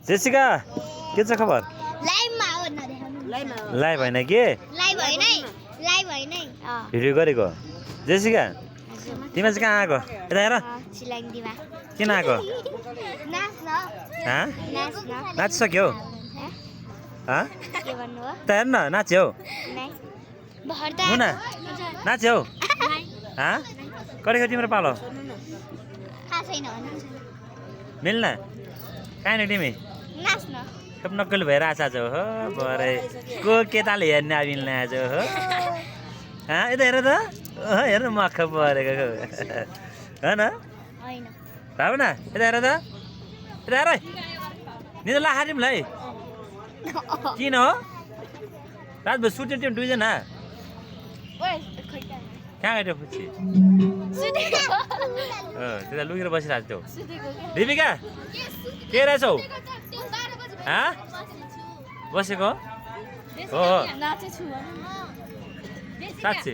Jessica के छ खबर लाइभ होइन के भिडियो गरेको जेसिका तिमी चाहिँ कहाँ आएको यता हेर किन आएको नाचिसक्यो त हेर्न नाच्यौ मुना नाच्यौ कहिले तिम्रो पालो मिल्न कहाँ तिमी सब नक्कल भएर आएको छ हो भरे को केटाले हेर्ने मिल्ने आज हो यता हेर त हेर मख परेको हो न भावना यता हेर त यता हेर निद लाखा तिमीलाई किन हो रातभर सुत्यो त्यो दुईजना कहाँ गयो पछि त्यता लुकेर बसिरहेको थियो दिपिका के रहेछौ बसेको हो साँच्ची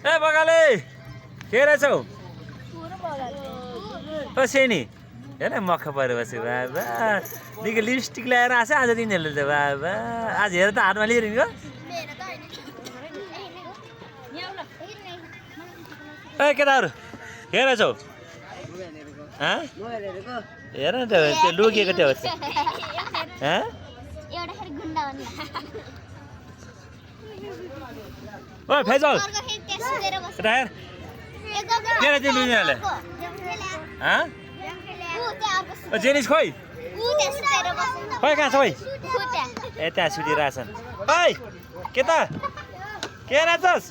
ए बगाले के रहेछौ ओ सेनी हेर मख परेर बस्यो बाबा निकै लिपस्टिक ल्याएर आएको आज तिनीहरूले त बाबा आज हेर त हातमा लिएर हिँड्यो ए केटाहरू के रहेछौ हेर न त्यो लुकेको त्यो ओ फैजल यता हेर के रहेछ दुनियाँले जेनिस खोइ खोइ कहाँ छ खोइ ए त्यहाँ सुतिरहेछन् ओइ के त के रहेछस्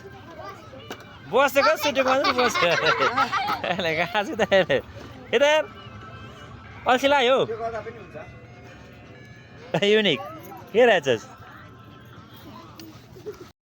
बसेको सुटेको बस्यो कहाँ छु त यता हेर अल्छी लाग्यो युनिक के रहेछस्